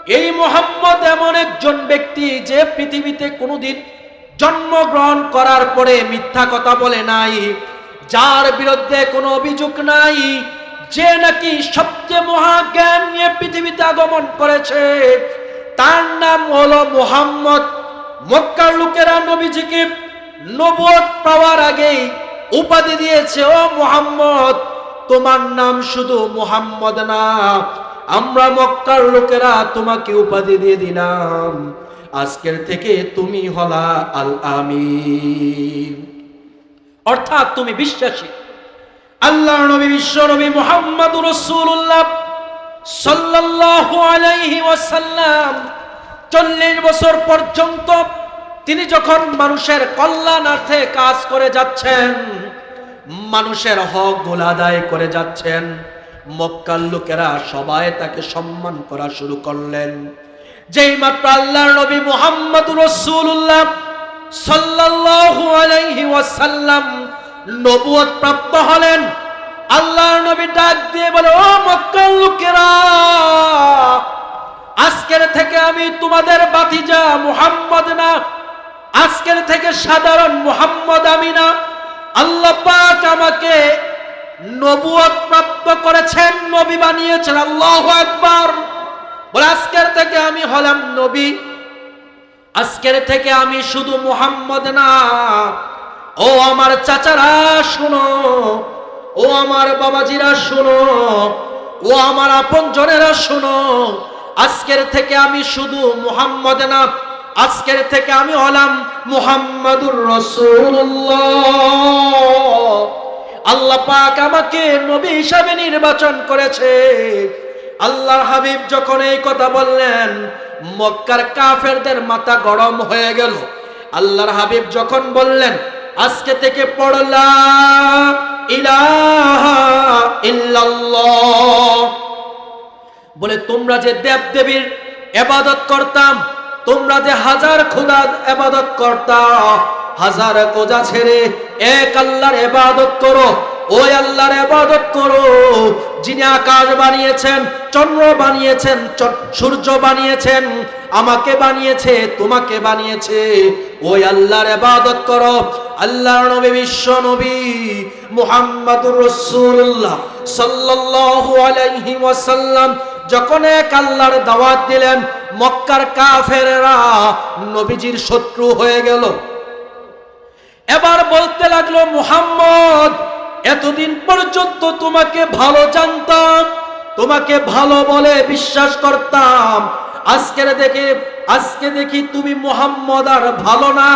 এই মুহাম্মদ এমন একজন ব্যক্তি যে পৃথিবীতে কোনোদিন জন্মগ্রহণ করার পরে মিথ্যা কথা বলে নাই, যার বিরুদ্ধে কোনো অভিযোগ নাই, যে নাকি সবচেয়ে মহাজ্ঞান নিয়ে পৃথিবীতে আগমন করেছে, তার নাম হলো মুহাম্মদ। মক্কার লোকেরা নবীজিকে নবুয়ত পাওয়ার আগেই উপাধি দিয়েছে, ও মুহাম্মদ, তোমার নাম শুধু মুহাম্মদ না, আমরা মক্কার লোকেরা তোমাকে উপাধি দিয়ে দিলাম, আজকের থেকে তুমি হলা আল আমিন, অর্থাৎ তুমি বিশ্বাসী। আল্লাহর নবী বিশ্ব নবী মুহাম্মদুর রাসূলুল্লাহ সাল্লাল্লাহু আলাইহি ওয়াসাল্লাম 40 বছর পর্যন্ত তিনি যখন মানুষের কল্যাণার্থে কাজ করে যাচ্ছেন, মানুষের হক আদায় করে যাচ্ছেন, মক্কার লোকেরা সবাই তাকে সম্মান করা শুরু করলেন। যেই মাত্র আল্লাহর নবী মুহাম্মদুর রাসূলুল্লাহ সাল্লাল্লাহু আলাইহি ওয়াসাল্লাম নবুয়ত প্রাপ্ত হলেন, আল্লাহর নবী ডাক দিয়ে বলে, ও মক্কার লোকেরা, আজকের থেকে আমি তোমাদের ভাতিজা মুহাম্মদ না, আজকের থেকে সাধারণ মুহাম্মদ আমি না, আল্লাহ পাক আমাকে নবুয়ত প্রাপ্ত করেছেন, নবী বানিয়েছেন। আল্লাহু আকবার। বলে আজকের থেকে আমি হলাম নবী, আজকের থেকে আমি শুধু মুহাম্মদ না। ও আমার চাচারা শুনো, ও আমার বাবাজিরা শুনো, ও আমার আপনজনেরা শুনো, আজকের থেকে আমি শুধু মুহাম্মদ না, আজকের থেকে আমি হলাম মুহাম্মাদুর রাসূলুল্লাহ। আল্লাহ পাক আমাকে নবী হিসাবে নির্বাচন করেছে। আল্লাহর হাবিব যখন এই কথা বললেন, মক্কার কাফেরদের মাথা গরম হয়ে গেল। আল্লাহর হাবিব যখন বললেন, আজকে থেকে পড় লা ইলাহা ইল্লাল্লাহ, বলে তোমরা যে দেব দেবীর ইবাদত করতাম, তোমরা যে হাজার খোদার ইবাদত করতা, হাজার খোদা ছেড়ে এক আল্লাহর ইবাদত করো, ওই আল্লাহর ইবাদত করো যিনি আকাশ বানিয়েছেন, চন্দ্র বানিয়েছেন, সূর্য বানিয়েছেন, আমাকে বানিয়েছে, তোমাকে বানিয়েছে, ওই আল্লাহর ইবাদত করো। আল্লাহর নবী বিশ্ব নবী মুহাম্মদুর রাসূলুল্লাহ সাল্লাল্লাহু আলাইহি ওয়াসাল্লাম যখন এক আল্লাহর দাওয়াত দিলেন, মক্কার কাফেররা নবীজির শত্রু হয়ে গেল। এবার বলতে লাগলো, মুহাম্মদ, এতদিন পর্যন্ত তোমাকে ভালো জানতাম, তোমাকে ভালো বলে বিশ্বাস করতাম, আজকে দেখি তুমি মুহাম্মদ আর ভালো না।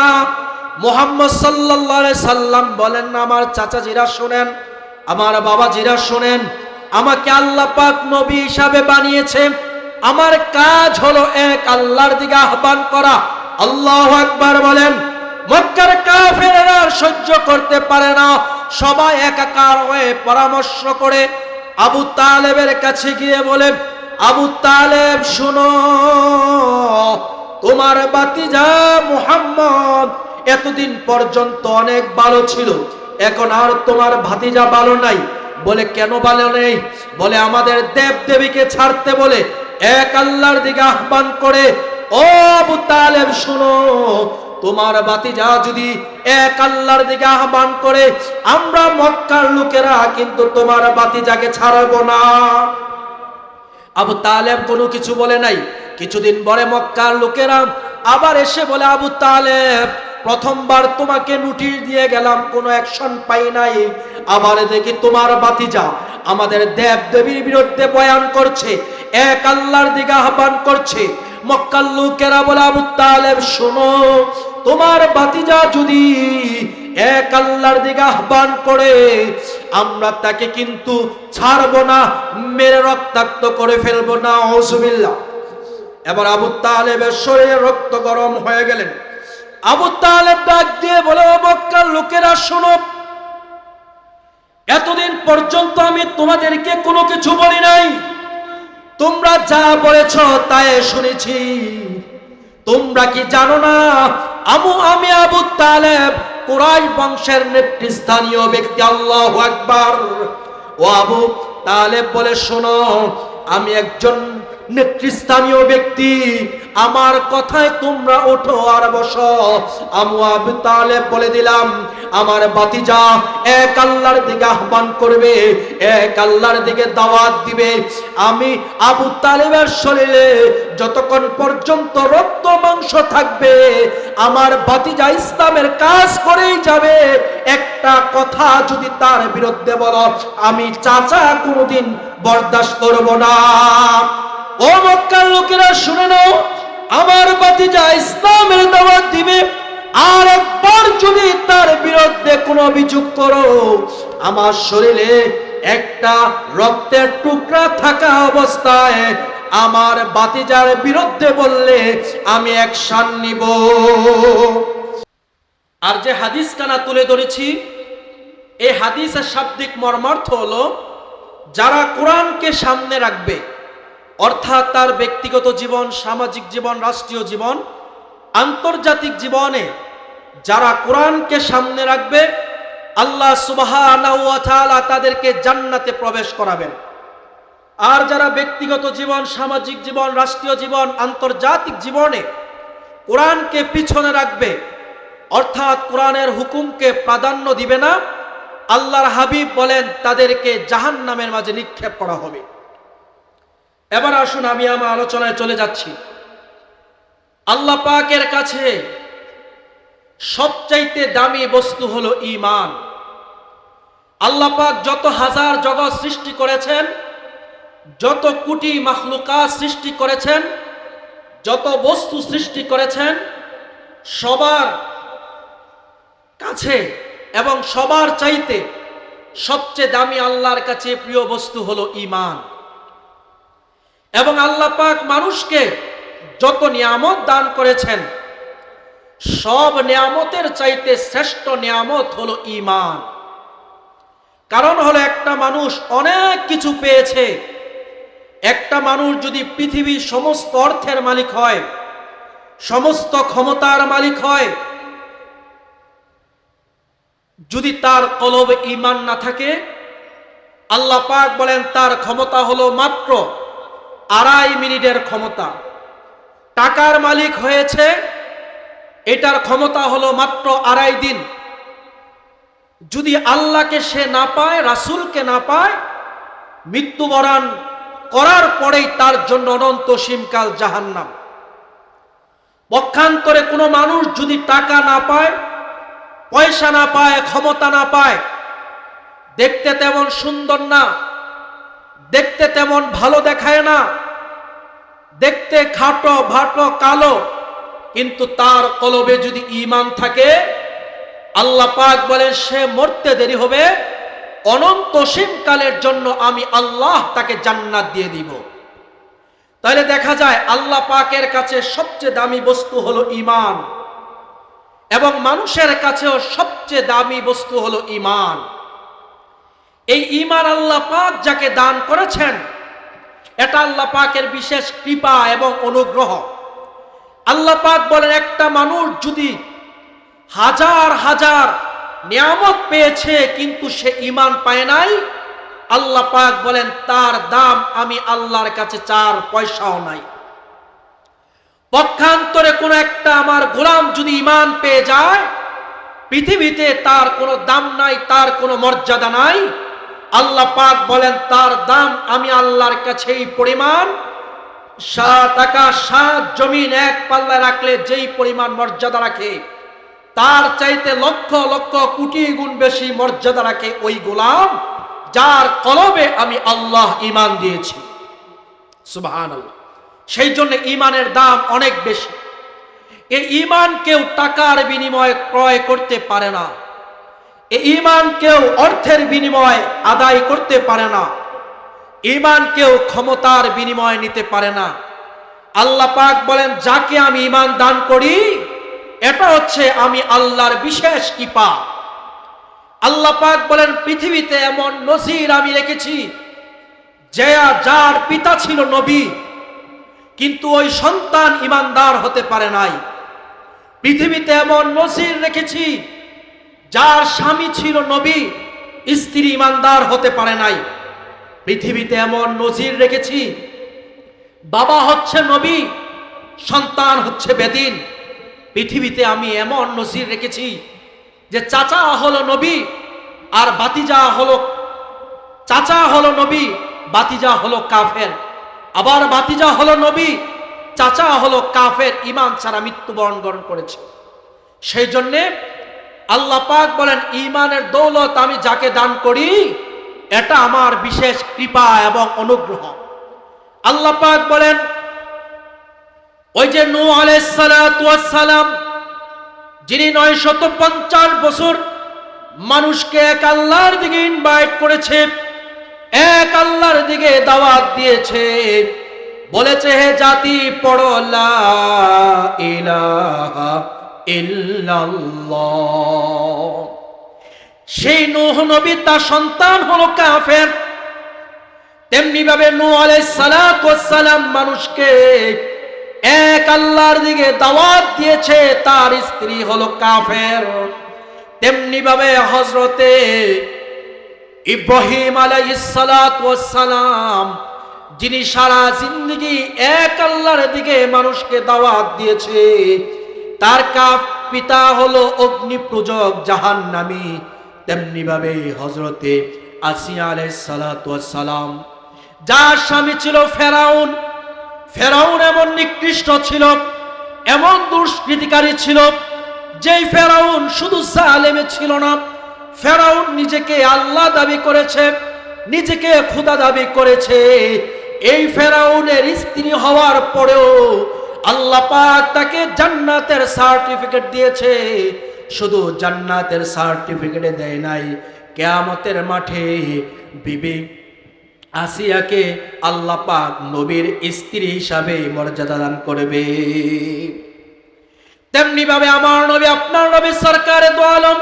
মুহাম্মদ সাল্লাল্লাহু আলাইহি সাল্লাম বলেন, আমার চাচাজিরা শুনেন, আমার বাবাজিরা শুনেন, আমাকে আল্লাহ পাক নবী হিসাবে বানিয়েছে, আমার কাজ হলো এক আল্লাহর দিকে আহ্বান করা। আল্লাহু আকবার বলেন। মক্কার কাফেররা সহ্য করতে পারে না, সবাই একাকার হয়ে পরামর্শ করে আবু তালেবের কাছে গিয়ে বলে, আবু তালেব শুনো, তোমার ভাতিজা মুহাম্মদ এতদিন পর্যন্ত অনেক ভালো ছিল, এখন আর তোমার ভাতিজা ভালো নাই। বলে কেন ভালো নেই? বলে আমাদের দেব দেবীকে ছাড়তে বলে এক আল্লাহর দিকে আহ্বান করে। ও আবু তালেব শুনো, তোমার ভাতিজা যদি এক আল্লাহর দিকে আহ্বান করে, আমরা মক্কার লোকেরা কিন্তু তোমার ভাতিজাকে ছাড়বো না। আবু তালেব কোনো কিছু বলে নাই। কিছুদিন পরে মক্কার লোকেরা আবার এসে বলে, আবু তালেব, প্রথমবার তোমাকে নোটিশ দিয়ে গেলাম, কোনো অ্যাকশন পাই নাই, আবার দেখি তোমার ভাতিজা আমাদের দেব দেবীর বিরুদ্ধে বয়ান করছে, এক আল্লাহর দিকে আহ্বান করছে। মক্কার লোকেরা বলে, আবু তালেব শোনো, তোমার ভাতিজা যদি এক আল্লাহর দিকে আহ্বান করে, আমরা তাকে কিন্তু ছাড়বো না, মেরে রক্তাক্ত করে ফেলবো না। আউযুবিল্লাহ। এবার আবু তালেবের শরীরে রক্ত গরম হয়ে গেলেন। আবু তালেব ডাক দিয়ে বলে, ও মক্কার লোকেরা শোনো, এতদিন পর্যন্ত আমি তোমাদেরকে কোনো কিছু বলি নাই, তোমরা যা বলেছ তাই শুনেছি। তোমরা কি জানো না আমি আবু তালেব কুরাইশ বংশের নেতৃস্থানীয় ব্যক্তি? আল্লাহু আকবার। ও আবু তালেব বলে, শোনো, আমি একজন নেতৃস্থানীয় ব্যক্তি, আমার কথায় তোমরা ওঠো আর বসো। আমি আবু তালেব বলে দিলাম, আমার ভাতিজা এক আল্লাহর দিকে আহ্বান করবে, এক আল্লাহর দিকে দাওয়াত দিবে। আমি আবু তালেবের শরীরে যতক্ষণ পর্যন্ত রক্ত মাংস থাকবে, আমার ভাতিজা ইসলামের কাজ করেই যাবে। একটা কথা যদি তার বিরুদ্ধে বলো, আমি চাচা কোনোদিন বরদাস্ত করব না। ও মক্কার লোকেরা শুনে নাও, আমার ভাতিজা ইসলামের দাওয়াত দিবে, আর একবার যদি তার বিরুদ্ধে কোনো অভিযোগ করো, আমার শরীরে একটা রক্তের টুকরা থাকা অবস্থায় আমার ভাতিজার বিরুদ্ধে বললে আমি অ্যাকশন নিব। আর যে হাদিস কানা তুলে ধরেছি, এই হাদিসের শাব্দিক মর্মার্থ হলো, যারা কোরআনকে সামনে রাখবে, অর্থাৎ তার ব্যক্তিগত জীবন, সামাজিক জীবন, রাষ্ট্রীয় জীবন, আন্তর্জাতিক জীবনে যারা কোরআনকে সামনে রাখবে, আল্লাহ সুবহানাহু ওয়া তাআলা তাদেরকে জান্নাতে প্রবেশ করাবেন। আর যারা ব্যক্তিগত জীবন, সামাজিক জীবন, রাষ্ট্রীয় জীবন, আন্তর্জাতিক জীবনে কোরআনকে পিছনে রাখবে, অর্থাৎ কোরআনের হুকুমকে প্রাধান্য দিবে না, আল্লাহর হাবিব বলেন তাদেরকে জাহান্নামের মাঝে নিক্ষেপ করা হবে। এবার আসুন আমি আমার আলোচনায় চলে যাচ্ছি। আল্লাহ পাকের কাছে সবচাইতে দামি বস্তু হলো ঈমান। আল্লাহ পাক যত হাজার জগৎ সৃষ্টি করেছেন, যত কোটি মাখলুকাত সৃষ্টি করেছেন, যত বস্তু সৃষ্টি করেছেন, সবার কাছে এবং সবার চাইতে সবচেয়ে দামি আল্লাহর কাছে প্রিয় বস্তু হলো ঈমান। এবং আল্লাহ পাক মানুষকে যত নিয়ামত দান করেছেন, সব নিয়ামতের চাইতে শ্রেষ্ঠ নিয়ামত হলো ঈমান। কারণ হলো, একটা মানুষ অনেক কিছু পেয়েছে, একটা মানুষ যদি পৃথিবীর সমস্ত অর্থের মালিক হয়, সমস্ত ক্ষমতার মালিক হয়, যদি তার কলবে ঈমান না থাকে, আল্লাহ পাক বলেন তার ক্ষমতা হলো মাত্র 2.5 মিনিটের ক্ষমতা। টাকার মালিক হয়েছে, এটার ক্ষমতা হলো মাত্র 2.5 দিন। যদি আল্লাহকে সে না পায়, রাসূলকে না পায়, মৃত্যুবরণ করার পরেই তার জন্য অনন্ত সীমকাল জাহান্নাম। পক্ষান্তরে কোনো মানুষ যদি টাকা না পায়, পয়সা না পায়, ক্ষমতা না পায়, দেখতে তেমন সুন্দর না, দেখতে তেমন ভালো দেখায় না, দেখতে খাটো ভাটো কালো, কিন্তু তার কলবে যদি ঈমান থাকে, আল্লাহ পাক বলেন সে মরতে দেরি হবে, অনন্ত সীমকালের জন্য আমি আল্লাহ তাকে জান্নাত দিয়ে দিব। তাহলে দেখা যায় আল্লাহ পাকের কাছে সবচেয়ে দামি বস্তু হলো ঈমান, এবং মানুষের কাছেও সবচেয়ে দামি বস্তু হলো ঈমান। এই ঈমান আল্লাহ পাক যাকে দান করেছেন, এটা আল্লাহ পাকের বিশেষ কৃপা এবং অনুগ্রহ। আল্লাহ পাক বলেন একটা মানুষ যদি হাজার হাজার নিয়ামত পেয়েছে কিন্তু সে ঈমান পায় নাই, আল্লাহ পাক বলেন তার দাম আমি আল্লাহর কাছে 4 পয়সাও নাই। পক্ষান্তরে কোন একটা আমার গোলাম যদি ঈমান পেয়ে যায়, পৃথিবীতে তার কোনো দাম নাই, তার কোনো মর্যাদা নাই। আল্লাহ পাক বলেন তার দাম আমি আল্লাহর কাছে এই পরিমাণ, 7 আকাশ 7 জমিন এক পাল্লায় রাখলে যেই পরিমাণ মর্যাদা রাখে, তার চাইতে লক্ষ লক্ষ কোটি গুণ বেশি মর্যাদা রাখে ওই গোলাম যার কলবে আমি আল্লাহ ঈমান দিয়েছি। সুবহানাল্লাহ। সেই জন্য ঈমানের দাম অনেক বেশি। এই ঈমান কেউ টাকার বিনিময়ে ক্রয় করতে পারে না, এই ঈমান কেউ অর্থের বিনিময়ে আদায় করতে পারে না, ঈমান কেউ ক্ষমতার বিনিময়ে নিতে পারে না। আল্লাহ পাক বলেন যাকে আমি ঈমান দান করি, এটা হচ্ছে আমি আল্লাহর বিশেষ কৃপা। আল্লাহ পাক বলেন পৃথিবীতে এমন নজির আমি রেখেছি, যার পিতা ছিল নবী কিন্তু ওই সন্তান ঈমানদার হতে পারে নাই। পৃথিবীতে এমন নজির রেখেছি, যার স্বামী ছিল নবী, স্ত্রী ঈমানদার হতে পারে নাই। পৃথিবীতে এমন নজির রেখেছি, বাবা হচ্ছে নবী, সন্তান হচ্ছে বেদিন। পৃথিবীতে আমি এমন নজির রেখেছি যে চাচা হলো নবী আর চাচা হলো নবী, বাতিজা হলো কাফের। আবার বাতিজা হলো নবী, চাচা হলো কাফের, ঈমান ছাড়া মৃত্যুবরণ করেছে। সেই জন্যে আল্লাহ পাক বলেন, ঈমানের দৌলত আমি যাকে দান করি এটা আমার বিশেষ কৃপা এবং অনুগ্রহ। আল্লাহ পাক বলেন, ওই যে নূহ আলাইহিস সালাতু ওয়াস সালাম, যিনি 950 বছর মানুষকে এক আল্লাহর দিকে ইনভাইট করেছে, এক আল্লাহর দিকে দাওয়াত দিয়েছে, বলেছে হে জাতি পড়ো লা ইলাহা ইল্লাল্লাহ। সেই নূহ নবী তার সন্তান হলো কাফের। তেমনি ভাবে নূহ আলাইহিস সালাতু ওয়াস সালাম মানুষকে এক আল্লাহর দিকে দাওয়াত দিয়েছে, তার স্ত্রী হলো কাফের। তেমনি ভাবে হযরতে ইব্রাহিম আলাইহিস সালাতু ওয়াস সালাম, যিনি সারা জিন্দেগি এক আল্লাহর দিকে মানুষকে দাওয়াত দিয়েছে, তার পিতা হলো অগ্নি পূজক জাহান্নামী। তেমনি ভাবে হযরতে আসিয়া আলাইহিস সালাতু ওয়াস সালাম, যার স্বামী ছিল ফেরাউন। ফেরাউন এমন নিকৃষ্ট ছিল, এমন দুষ্কৃতিকারী ছিল, যেই ফেরাউন শুধু জালেমে ছিল না, ফেরাউন নিজেকে আল্লাহ দাবি করেছে, নিজেকে খোদা দাবি করেছে। এই ফেরাউনের স্ত্রী হওয়ার পরেও আল্লাহ পাক তাকে জান্নাতের সার্টিফিকেট দিয়েছে। শুধু জান্নাতের সার্টিফিকেট দেয় নাই, কিয়ামতের মাঠে বিবি আসিয়াকে আল্লাহ পাক নবীর স্ত্রী হিসাবে মর্যাদা দান করবে। তেমনি ভাবে আমার নবী, আপনার নবী সরকারে দো আলম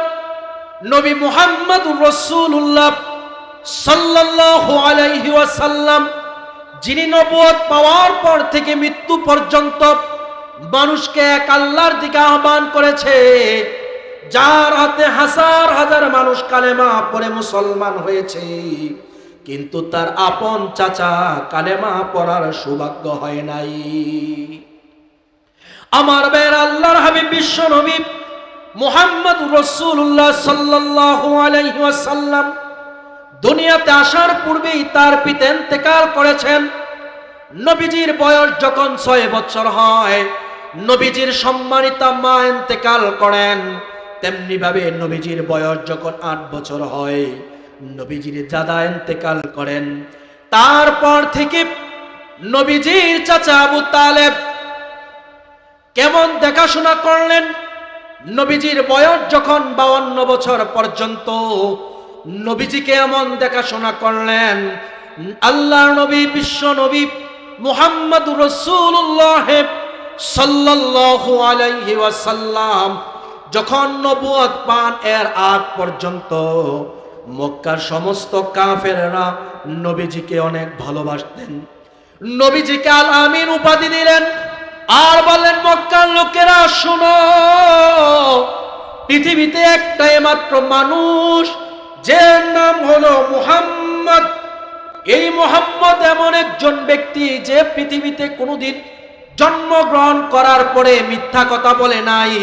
নবী মুহাম্মদুর রাসূলুল্লাহ সাল্লাল্লাহু আলাইহি ওয়াসাল্লাম, যিনি নবুয়ত পাওয়ার পর থেকে মৃত্যু পর্যন্ত মানুষকে এক আল্লাহর দিকে আহ্বান করেছে, যার হাতে হাজার হাজার মানুষ কালেমা পড়ে মুসলমান হয়েছে, কিন্তু তার আপন চাচা কালেমা পড়ার সৌভাগ্য হয় নাই। আমার বের আল্লাহর হাবিব বিশ্ব নবী মুহাম্মদুর রাসূলুল্লাহ সাল্লাল্লাহু আলাইহি ওয়াসাল্লাম দুনিয়াতে আসার পূর্বেই তার পিতা ইন্তেকাল করেছেন। নবীজির বয়স যখন 6 বছর হয়, নবীজির সম্মানিতা মা ইন্তেকাল করেন। তেমনি ভাবে নবীজির বয়স যখন 8 বছর হয়, নবীজির দাদা ইন্তেকাল করেন। তারপর থেকে নবীজির চাচা আবু তালেব কেমন দেখাশোনা করলেন। নবীজির বয়স যখন 52 বছর পর্যন্ত নবীজিকে এমন দেখাশোনা করলেন, আল্লাহর নবী বিশ্ব নবী মুহাম্মদুর রাসূলুল্লাহ সাল্লাল্লাহু আলাইহি ওয়াসাল্লাম যখন নবুয়ত পান, এর আগ পর্যন্ত মক্কার সমস্ত কাফেররা নবীজিকে অনেক ভালোবাসতেন। নবীজিকে আল আমিন উপাধি দিলেন আর বললেন, মক্কার লোকেরা শোনো, পৃথিবীতে একটাই মাত্র মানুষ, যার নাম হলো মুহাম্মদ। এই মুহাম্মদ এমন একজন ব্যক্তি যে পৃথিবীতে কোনোদিন জন্মগ্রহণ করার পরে মিথ্যা কথা বলে নাই,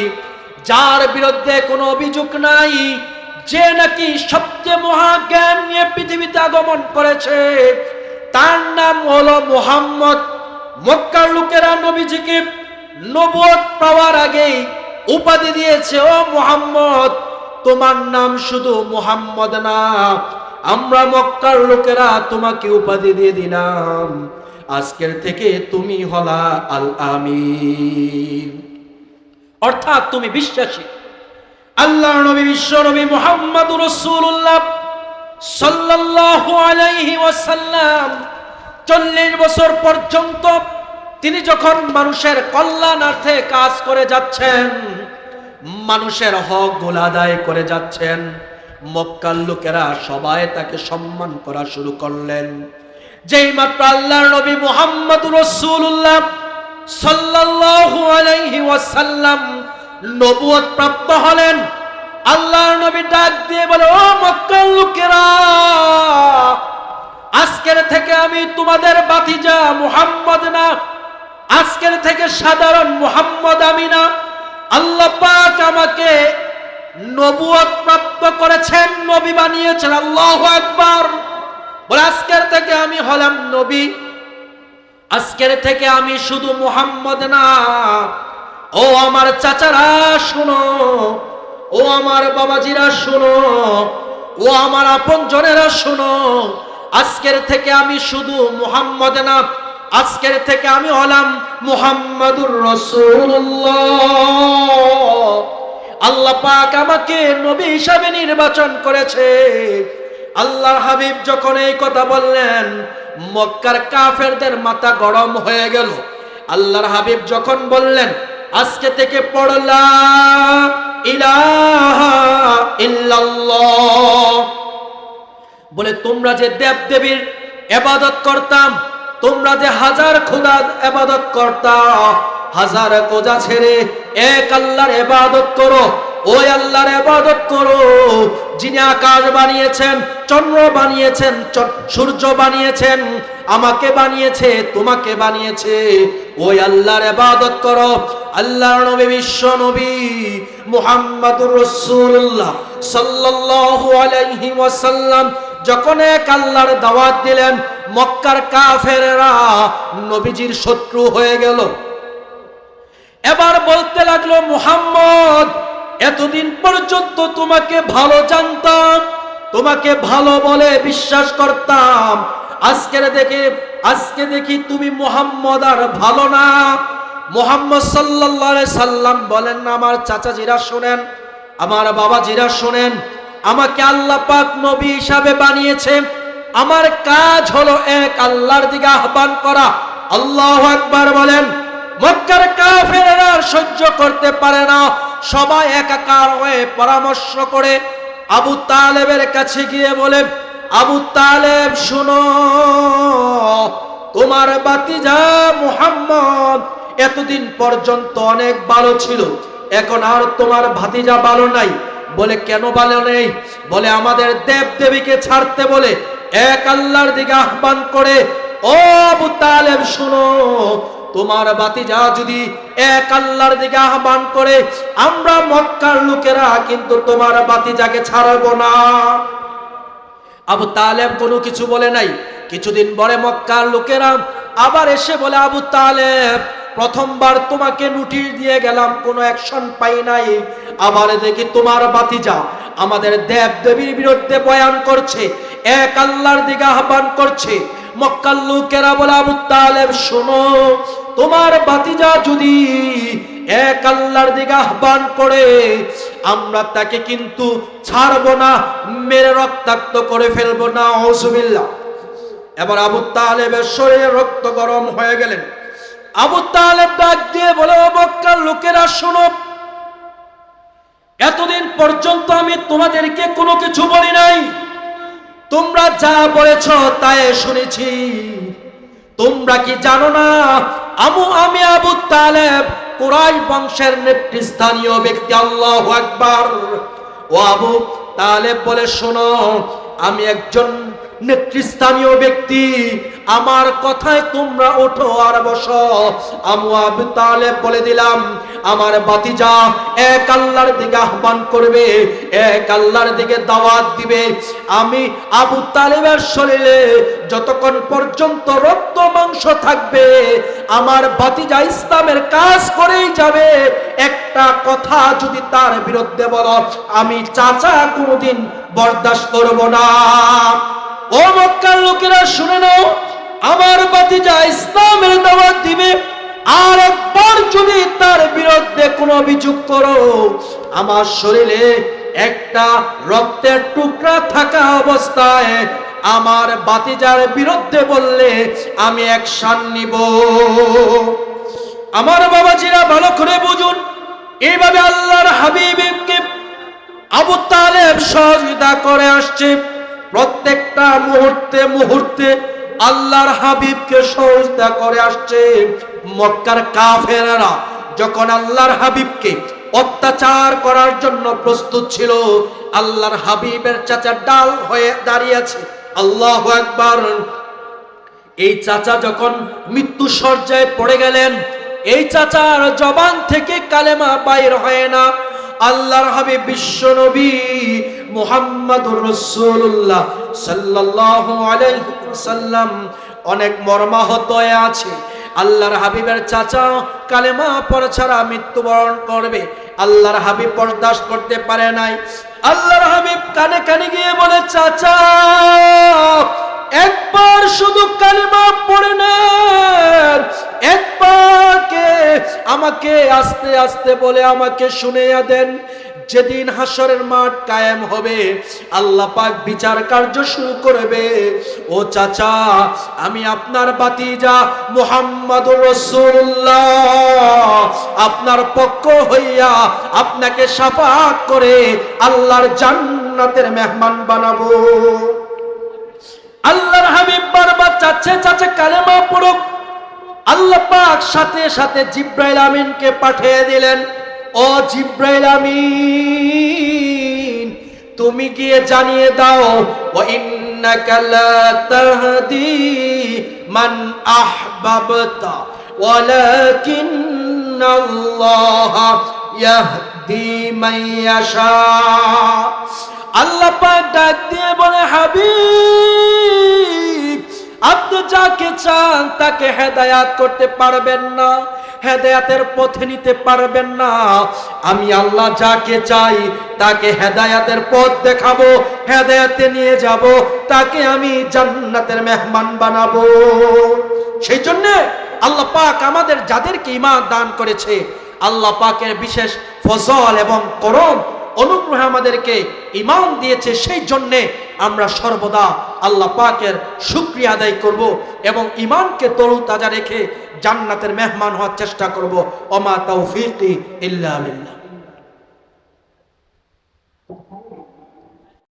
যার বিরুদ্ধে কোনো অভিযোগ নাই, যে নাকি সবচেয়ে মহাজ্ঞান নিয়ে পৃথিবীতে আগমন করেছে, তার নাম হলো মুহাম্মদ। মক্কার লোকেরা নবীজিকে নবুয়ত পাওয়ার আগেই উপাধি দিয়েছে, ও মুহাম্মদ, তোমার নাম শুধু মুহাম্মদ না, আমরা মক্কার লোকেরা তোমাকে উপাধি দিয়ে দিলাম, আজকের থেকে তুমি হলা আল আমিন, অর্থাৎ তুমি বিশ্বাসী। আল্লাহর নবী বিশ্ব নবী মুহাম্মদুর রাসূলুল্লাহ সাল্লাল্লাহু আলাইহি ওয়াসাল্লাম 40 বছর পর্যন্ত তিনি যখন মানুষের কল্যাণার্থে কাজ করে যাচ্ছেন, মানুষের হক গুলো আদায় করে যাচ্ছেন, মক্কার লোকেরা সবাই তাকে সম্মান করা শুরু করলেন। যেই মাত্র আল্লাহর নবী মুহাম্মদুর রাসূলুল্লাহ সাল্লাল্লাহু আলাইহি ওয়াসাল্লাম নবুয়ত প্রাপ্ত হলেন, আল্লাহর নবী ডাক দিয়ে বলে, ও মক্কার লোকেরা, আজকের থেকে আমি তোমাদের ভাতিজা মুহাম্মদ না, আজকের থেকে সাধারণ মুহাম্মদ আমি না। আল্লাহ পাক আমাকে নবুয়ত প্রাপ্ত করেছেন, নবী বানিয়েছেন। আল্লাহু আকবার। বলে আজকের থেকে আমি হলাম নবী, আজকের থেকে আমি শুধু মুহাম্মদ না। ও আমার চাচারা শুনো, ও আমার বাবাজিরা শুনো, ও আমার আপনজনেরা শুনো, আজকের থেকে আমি শুধু মুহাম্মদ না, আজকের থেকে আমি হলাম মুহাম্মাদুর রাসূলুল্লাহ। আল্লাহ পাক আমাকে নবী হিসাবে নির্বাচন করেছে। আল্লাহর হাবিব যখন এই কথা বললেন, মক্কার কাফেরদের মাথা গরম হয়ে গেল। আল্লাহর হাবিব যখন বললেন, আজকে থেকে পড় লা ইলাহা ইল্লাল্লাহ, বলে তোমরা যে দেব দেবীর ইবাদত করতাম, তোমরা যে হাজার খোদার ইবাদত করতা, হাজার খোদা ছেড়ে এক আল্লাহর ইবাদত করো। ওই আল্লাহর ইবাদত করো যিনি আকাশ বানিয়েছেন, চন্দ্র বানিয়েছেন, সূর্য বানিয়েছেন, আমাকে বানিয়েছে, তোমাকে বানিয়েছে। ওই আল্লাহর ইবাদত করো। আল্লাহর নবী, বিশ্ব নবী মুহাম্মদুর রাসূলুল্লাহ সাল্লাল্লাহু আলাইহি ওয়াসাল্লাম যখন এক আল্লাহর দাওয়াত দিলেন, মক্কার কাফেররা নবীজির শত্রু হয়ে গেল। এবার বলতে লাগলো, মুহাম্মদ, এতদিন পর্যন্ত তোমাকে ভালো জানতাম, তোমাকে ভালো বলে বিশ্বাস করতাম, আজকে দেখি তুমি মুহাম্মদ আর ভালো না। মুহাম্মদ সাল্লাল্লাহু আলাইহি সাল্লাম বলেন, আমার চাচাজিরা শুনেন, আমার বাবাজিরা শুনেন, আমাকে আল্লাহ পাক নবী হিসাবে বানিয়েছে। আমার কাজ হলো এক আল্লাহর দিকে আহ্বান করা। আল্লাহু আকবার বলেন। মক্কার কাফেররা সহ্য করতে পারে না, সবাই একাকার হয়ে পরামর্শ করে আবু তালেবের কাছে গিয়ে বলে, আবু তালেব শুনো, তোমার ভাতিজা মুহাম্মদ এতদিন পর্যন্ত অনেক ভালো ছিল, এখন আর তোমার ভাতিজা ভালো নাই। বলে কেন ভালো নেই? বলে আমাদের দেব দেবীকে ছাড়তে বলে এক আল্লাহর দিকে আহ্বান করে। ও আবু তালেব শুনো, তোমার ভাতিজা যদি এক আল্লাহর দিকে আহ্বান করে, আমরা মক্কার লোকেরা কিন্তু তোমার ভাতিজাকে ছাড়বো না। আবু তালেব কোনো কিছু বলে নাই। কিছুদিন পরে মক্কার লোকেরা আবার এসে বলে, আবু তালেব, প্রথমবার তোমাকে নোটিশ দিয়ে গেলাম, কোনো অ্যাকশন পাই নাই, আবার দেখি তোমার ভাতিজা আমাদের দেব দেবীর বিরুদ্ধে বয়ান করছে, এক আল্লাহর দিকে আহ্বান করছে। মক্কার লোকেরা বলে, আবু তালেব শোনো, তোমার ভাতিজা যদি এক আল্লাহর দিকে আহ্বান করে, আমরা তাকে কিন্তু ছাড়বো না, মেরে রক্তাক্ত করে ফেলবো না। আউযুবিল্লাহ। এবার আবু তালেবের শরীরে রক্ত গরম হয়ে গেলেন। আবু তালেব ডাক দিয়ে বলে, ও মক্কার লোকেরা শোনো, এতদিন পর্যন্ত আমি তোমাদেরকে কোনো কিছু বলি নাই, তোমরা যা বলেছ তাই শুনেছি। তোমরা কি জানো না আমি আবু তালেব কুরাইশ বংশের নেতৃস্থানীয় ব্যক্তি। আল্লাহু আকবার। ও আবু তালেব বলে, শোনো, আমি একজন নেতৃস্থানীয় ব্যক্তি, আমার কথায় তোমরা ওঠো আর বসো। আবু তালেব বলে দিলাম, আমার ভাতিজা এক আল্লাহর দিকে আহ্বান করবে, এক আল্লাহর দিকে দাওয়াত দিবে। আমি আবু তালেবের শরীরে যতক্ষণ পর্যন্ত রক্ত মাংস থাকবে, আমার ভাতিজা ইসলামের কাজ করেই যাবে। একটা কথা যদি তার বিরুদ্ধে বলো, আমি চাচা কোনোদিন বরদাস্ত করব না। ও মক্কার লোকেরা শুনে নাও, আমার ভাতিজা ইসলামের দাওয়াত দিবে, আর একবার যদি তার বিরুদ্ধে কোনো অভিযোগ করো, আমার শরীরে একটা রক্তের টুকরা থাকা অবস্থায় আমার ভাতিজার বিরুদ্ধে বললে আমি অ্যাকশন নিব। আমার বাবাজিরা ভালো করে বুঝুন, এইভাবে আল্লাহর হাবিবকে আবু তালেব সহযোগিতা করে আসছে। প্রত্যেকটা মুহূর্তে আল্লাহর হাবিবকে সহযোগিতা করে আসছে। মক্কার কাফেররা যখন আল্লাহর হাবিবকে অত্যাচার করার জন্য প্রস্তুত ছিল, আল্লাহর হাবিবের চাচা ডাল হয়ে দাঁড়িয়ে আছে, আল্লাহু আকবার। এই চাচা যখন মৃত্যু শয্যায় পড়ে গেলেন, এই চাচার জবান থেকে কালেমা বাইর হয় না। আল্লাহর হাবিব বিশ্ব নবী মুহাম্মদুর রাসূলুল্লাহ সাল্লাল্লাহু আলাইহি ওয়াসাল্লাম অনেক মর্মাহত হয়ে আছে। আল্লাহর হাবিবের চাচা কালেমা পড়া ছাড়া মৃত্যুবরণ করবে, আল্লাহর হাবিব বরদাস্ত করতে পারে নাই। আল্লাহর হাবিব কানে কানে গিয়ে বলে, চাচা একবার শুধু কালেমা পড়ে নেন, একবারকে আমাকে আস্তে আস্তে বলে আমাকে শুনিয়ে দেন। যেদিন হাসরের মাঠ কায়েম হবে, আল্লাহ পাক বিচার কার্য শুরু করবে, ও চাচা আমি আপনার ভাতিজা মুহাম্মদুর রাসূলুল্লাহ আপনার পক্ষ হইয়া আপনাকে শাফাআত করে আল্লাহর জান্নাতের মেহমান বানাবো। আল্লাহর হাবিব বারবার চাচ্ছে চাচা কালেমা পড়ুক। আল্লাহ পাক সাথে সাথে জিব্রাইল আমিনকে পাঠিয়ে দিলেন, ও জিব্রাইল আমিন তুমি গিয়ে জানিয়ে দাও, ওয়া ইন্নাকা লা তাহদি মান আহবাবতা ওয়ালাকিন্নাল্লাহ ইয়াহদি মান ইয়াশা। আল্লাহ পাক ডাক দিয়ে বলে, হাবিব আপনি যাকে চান তাকে হেদায়াত করতে পারবেন না, হেদায়াতের পথে নিতে পারবেন না। আমি আল্লাহ যাকে চাই তাকে হেদায়াতের পথ দেখাবো, হেদায়াতে নিয়ে যাব, তাকে আমি জান্নাতের মেহমান বানাবো। সেই জন্য আল্লাহ পাক আমাদের যাদেরকে ঈমান দান করেছে, আল্লাহ পাকের বিশেষ ফজল এবং করম অনুগ্রহ আমাদেরকে ঈমান দিয়েছে, সেই জন্যে আমরা সর্বদা আল্লাহ পাকের শুকরিয়া আদায় করব এবং ঈমানকে তরুতাজা রেখে জান্নাতের মেহমান হওয়ার চেষ্টা করব। ওমা তাওফীকি ইল্লা বিল্লাহ।